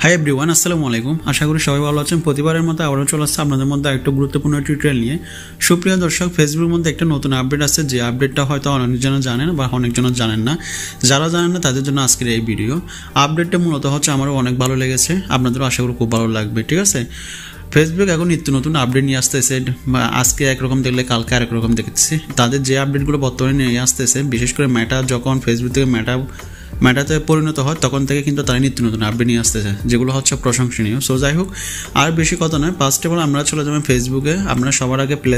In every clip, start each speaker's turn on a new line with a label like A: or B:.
A: Hi everyone, আসসালামু আলাইকুম। আশা করি সবাই ভালো আছেন। প্রতিবারের মতো আবারও চলে আসছে আপনাদের মধ্যে একটা গুরুত্বপূর্ণ টিউটোরিয়াল নিয়ে। সুপ্রিয় দর্শক, ফেসবুকের মধ্যে একটা নতুন আপডেট আছে, যে আপডেটটা হয়তো অনেকজন জানেন বা অনেকজন জানেন না। যারা জানেন না তাদের জন্য আজকের এই ভিডিও। আপডেটটা মূলত হচ্ছে আমারও অনেক ভালো লেগেছে, আপনাদেরও আশা করি খুব ভালো লাগবে। ঠিক আছে, ফেসবুক এখন নিত্য নতুন আপডেট নিয়ে আসতেছে। আজকে একরকম দেখলে কালকে আরেক রকম দেখতেছি। তাদের যে আপডেটগুলো বর্তমানে নিয়ে আসতেছে, বিশেষ করে মেটা যখন ফেসবুক থেকে মেটাতে পরিণত হয় তখন থেকে কিন্তু তারা নিত্য নতুন আপডেট নিয়ে আসতেছে, যেগুলো হচ্ছে প্রশংসনীয়। সো যাই হোক, আর বেশি কথা নয়, ফার্স্ট অফ অল আমরা চলে যাবেন ফেসবুকে। আপনারা সবার আগে প্লে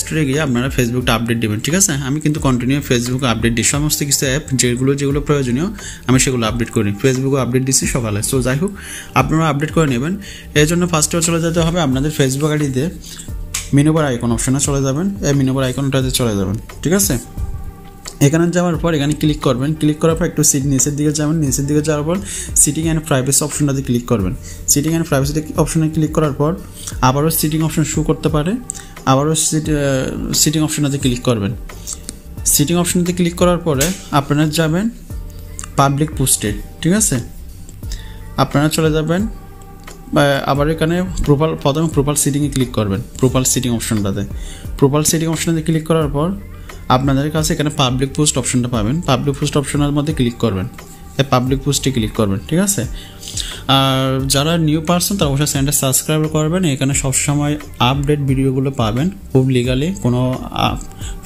A: স্টোরে গিয়ে আপনারা ফেসবুকটা আপডেট দেবেন। ঠিক আছে, আমি কিন্তু কন্টিনিউ ফেসবুকে আপডেট দিই। সমস্ত কিছু অ্যাপ যেগুলো প্রয়োজনীয় আমি সেগুলো আপডেট করি। ফেসবুকে আপডেট দিচ্ছি সকালে। সো যাই হোক, আপনারা আপডেট করে নেবেন। এর জন্য ফার্স্ট অফ চলে যেতে হবে আপনাদের ফেসবুক আইডিতে মেনু বার আইকন অপশনে চলে যাবেন। এই মেনু বার আইকনটাতে চলে যাবেন। ঠিক আছে, এখানে যাওয়ার পর এখানে ক্লিক করবেন। ক্লিক করার পর একটু নিচের দিকে যাবেন। নিচের দিকে যাওয়ার পর সিটিং অ্যান্ড প্রাইভেসি অপশনটাতে ক্লিক করবেন। সিটিং অ্যান্ড প্রাইভেসি অপশনে ক্লিক করার পর আবারও সিটিং অপশন শো করতে পারে, আবারও সিটিং অপশনটাতে ক্লিক করবেন। সিটিং অপশনটাতে ক্লিক করার পরে আপনারা যাবেন পাবলিক পোস্টে। ঠিক আছে, আপনারা চলে যাবেন আবার এখানে প্রথমে প্রোফাইল সিটিংয়ে ক্লিক করবেন। প্রোফাইল সিটিং অপশনটাতে ক্লিক করার পর আপনাদের কাছে এখানে পাবলিক পোস্ট অপশনটা পাবেন। পাবলিক পোস্ট অপশনের মধ্যে ক্লিক করবেন, এই পাবলিক পোস্টে ক্লিক করবেন। ঠিক আছে, আর যারা নিউ পারসন তারা অবশ্যই চ্যানেলটা সাবস্ক্রাইব করবেন। এখানে সবসময় আপডেট ভিডিওগুলো পাবেন খুব লিগালি, কোনো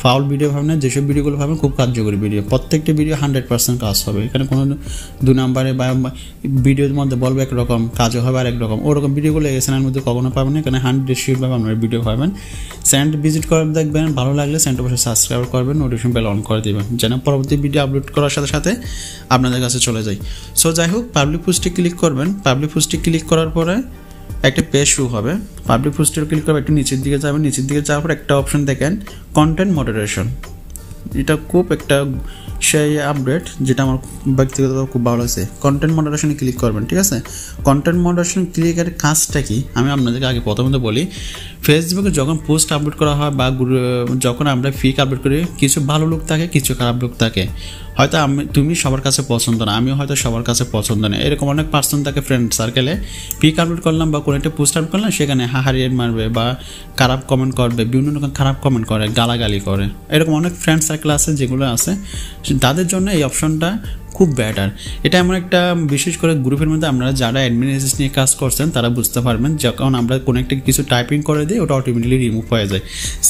A: ফাউল ভিডিও পাবেন না। যেসব ভিডিওগুলো পাবেন খুব কার্যকরী ভিডিও, প্রত্যেকটি ভিডিও 100% কাজ হবে। এখানে কোনো 2 নাম্বারে বা ভিডিওর মধ্যে বলবে একরকম, কাজও হবে আর একরকম, ওরকম ভিডিওগুলো এই চ্যানেলের মধ্যে কখনো পাবেন না। এখানে 100% আপনার ভিডিও পাবেন। চ্যানেল ভিজিট করে দেখবেন, ভালো লাগলে চ্যানেলটা অবশ্যই সাবস্ক্রাইব করবেন, নোটিফিকেশন বেল অন করে দেবেন, যেন পরবর্তী ভিডিও আপলোড করার সাথে সাথে আপনাদের কাছে চলে যায়। সো যাই হোক, পাবলিক পোস্টে ক্লিক করবেন। পাবলিক পোস্টে ক্লিক করার পরে একটা পেজ শুরু হবে। পাবলিক পোস্টে ক্লিক করবে, একটু নিচের দিকে যাবেন। নিচের দিকে যাওয়ার পর একটা অপশন দেখেন কন্টেন্ট মডারেশন। এটা খুব একটা সেই আপডেট যেটা আমার ব্যক্তিগত খুব ভালো লাগছে। কন্টেন্ট মডারেশনে ক্লিক করবেন। ঠিক আছে, কন্টেন্ট মডারেশন ক্লিকের কাজটা কি আমি আপনাদেরকে আগে প্রথমত বলি। ফেসবুকে যখন পোস্ট আপলোড করা হয় বা যখন আমরা ফিক আপলোড করি, কিছু ভালো লোক থাকে, কিছু খারাপ লোক থাকে। হয়তো তুমি সবার কাছে পছন্দ না, আমিও হয়তো সবার কাছে পছন্দ না, এরকম অনেক পার্সন থাকে ফ্রেন্ড সার্কেলে। পিক আপলোড করলাম বা কোনো একটা পোস্ট আপলোড করলাম, সেখানে হাহারিয়ে মারবে বা খারাপ কমেন্ট করবে, বিভিন্ন রকম খারাপ কমেন্ট করে, গালাগালি করে। এরকম অনেক ফ্রেন্ড সার্কেল আছে যেগুলো আছে, তাদের জন্য এই অপশনটা খুব বেটার। এটা এমন একটা, বিশেষ করে গ্রুপের মধ্যে আপনারা যারা অ্যাডমিনিস্ট্রেশন নিয়ে কাজ করছেন তারা বুঝতে পারবেন, যখন আমরা কোনো একটা কিছু টাইপিং করে দিই ওটা অটোমেটিকলি রিমুভ হয়ে যায়।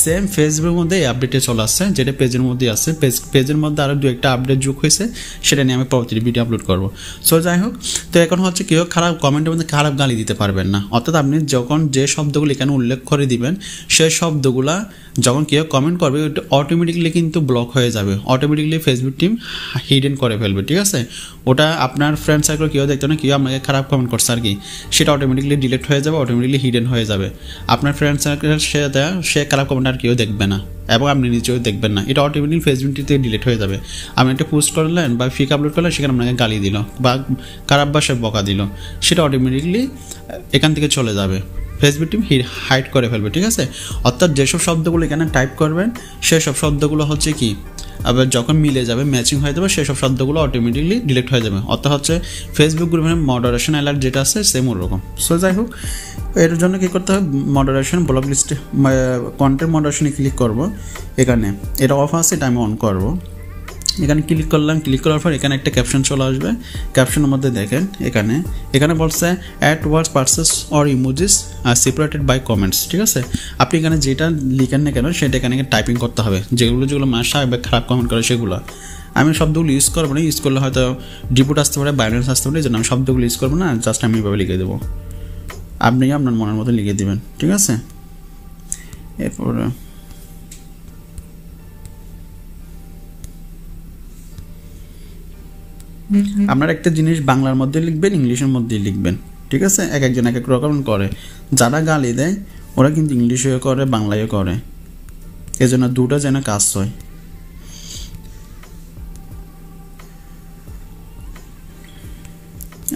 A: সেম ফেসবুকের মধ্যে এই আপডেটে চলে আসছে, যেটা পেজের মধ্যে আছে। পেজের মধ্যে আরও 2-1টা আপডেট যোগ হয়েছে, সেটা নিয়ে আমি পরবর্তী ভিডিও আপলোড করবো। সো যাই হোক, তো এখন হচ্ছে কেউ খারাপ কমেন্টের মধ্যে খারাপ গালি দিতে পারবেন না। অর্থাৎ আপনি যখন যে শব্দগুলো এখানে উল্লেখ করে দিবেন, সেই শব্দগুলা যখন কেউ কমেন্ট করবে ওটা অটোমেটিকলি কিন্তু ব্লক হয়ে যাবে, অটোমেটিকলি ফেসবুক টিম হিডেন করে ফেলবে। ঠিক আছে, ওটা আপনার ফ্রেন্ড সার্কেল কেউ দেখতো না, কেউ আপনাকে খারাপ কমেন্ট করছে আর কি, সেটা অটোমেটিকলি ডিলিট হয়ে যাবে, অটোমেটিকলি হিডেন হয়ে যাবে। আপনার ফ্রেন্ড সার্কেলের সে খারাপ কমেন্ট আর কেউ দেখবে না এবং আপনি নিজেও দেখবেন না, এটা অটোমেটিকলি ফেসবুকটিতে ডিলিট হয়ে যাবে। আপনি একটা পোস্ট করলেন বা ফিক আপলোড করলেন, সেখানে আপনাকে গালি দিল বা খারাপ ভাষায় বকা দিল, সেটা অটোমেটিকলি এখান থেকে চলে যাবে, ফেসবুক টিম হাইড করে ফেলবে। ঠিক আছে, অর্থাৎ যেসব শব্দগুলো এখানে টাইপ করবেন সেসব শব্দগুলো হচ্ছে কি, আবার যখন মিলে যাবে, ম্যাচিং হয়ে যাবে, সেসব শব্দগুলো অটোমেটিকলি ডিলিট হয়ে যাবে। অর্থাৎ হচ্ছে ফেসবুক গ্রুপের মডারেশন অ্যালার্ট যেটা আছে সেম ওরকম। সো যাই হোক, এর জন্য কী করতে হবে, মডারেশন ব্লক লিস্টে কন্টেন্ট মডারেশনে ক্লিক করব। এখানে এটা অফ আছে, এটা আমি অন করবো। এখানে ক্লিক করলাম। ক্লিক করার পর এখানে একটা ক্যাপশন চলে আসবে। ক্যাপশনের মধ্যে দেখেন এখানে বলছে add words phrases or emojis are separated by comments. ঠিক আছে, আপনি এখানে যেটা লিখেন না কেন সেটা এখানে টাইপিং করতে হবে, যেগুলো মাসা বা খারাপ কমেন্ট করে সেগুলো। আমি শব্দগুলো ইউজ করবো না, ইউজ করলে হয়তো ডিপুট আসতে পারে, ভায়োলেন্স আসতে পারে, এই জন্য আমি শব্দগুলো ইউজ করবো না, জাস্ট আমি এভাবে লিখে দেবো, আপনি আপনার মনের মতো লিখে দেবেন। ঠিক আছে, এরপরে আপনার একটা জিনিস বাংলার মধ্যে লিখবেন, ইংলিশের মধ্যে লিখবেন। ঠিক আছে, একজন এক এক রকম করে। যারা গালি দেয় ওরা কিন্তু ইংলিশেও করে, বাংলায়ও করে, এজন্য দুটো যেন কাজ হয়।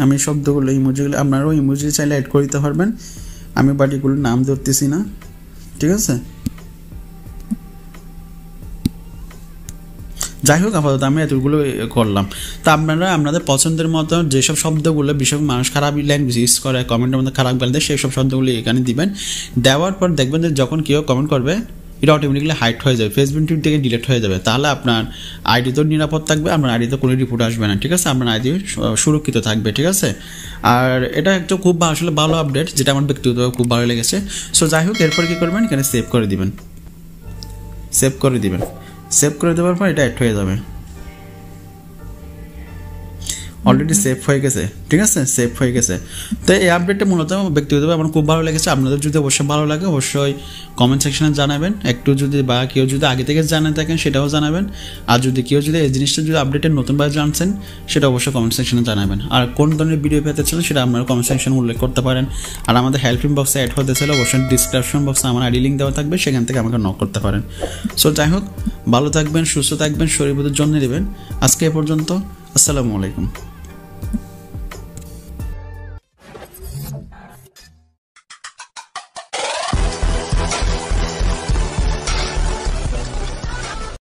A: আমি শব্দগুলো ইমোজিগুলো আপনারাও ইমোজি চাইলে অ্যাড করে দিতে পারবেন, আমি বাট এগুলোর নাম ধরতেছি না। ঠিক আছে, যাই হোক আপাতত আমি এতগুলো করলাম। তো আপনারা আপনাদের পছন্দের মতো যেসব শব্দগুলো বিশেষ মানুষ খারাপ ল্যাঙ্গুয়েজ ইউজ করে কমেন্টের মধ্যে খারাপ গাল দেয় সেই সব শব্দগুলো এখানে দিবেন। দেওয়ার পর দেখবেন যে যখন কেউ কমেন্ট করবে এটা অটোমেটিকলি হাইড হয়ে যাবে, ফেসবুক টিউব থেকে ডিলিট হয়ে যাবে। তাহলে আপনার আইডি তো নিরাপদ থাকবে, আপনার আইডিতে কোনো রিপোর্ট আসবে না, ঠিক আছে? আপনার আইডি সুরক্ষিত থাকবে, ঠিক আছে? আর এটা একটা খুব আসলে ভালো আপডেট, যেটা আমার ব্যক্তিগতভাবে খুব ভালো লেগেছে। সো যাই হোক, এরপর কী করবেন, এখানে সেভ করে দিবেন। সেভ করে দেওয়ার পর এটা অ্যাড হয়ে যাবে। অলরেডি সেভ হয়ে গেছে, ঠিক আছে? সেভ হয়ে গেছে। তো এই আপডেটটা মূলত ব্যক্তিগতভাবে আমার খুব ভালো লেগেছে। আপনাদের যদি অবশ্যই ভালো লাগে অবশ্যই কমেন্ট সেকশনে জানাবেন। একটু যদি বা কেউ যদি আগে থেকে জানে থাকেন সেটাও জানাবেন। আর যদি কেউ যদি এই জিনিসটা যদি আপডেটের নতুনভাবে জানছেন সেটা অবশ্যই কমেন্ট সেকশনে জানাবেন। আর কোন ধরনের ভিডিও পেতে চান সেটা আপনারা কমেন্ট সেকশনে উল্লেখ করতে পারেন। আর আমাদের হেল্পিং বক্সে অ্যাড হতে চাইলে অবশ্যই ডিসক্রিপশন বক্সে আমার আইডি লিঙ্ক দেওয়া থাকবে, সেখান থেকে আমাকে নক করতে পারেন। সো যাই হোক, ভালো থাকবেন, সুস্থ থাকবেন, শরীর প্রতি যত্ন নেবেন। আজকে এ পর্যন্ত, আসসালামু আলাইকুম।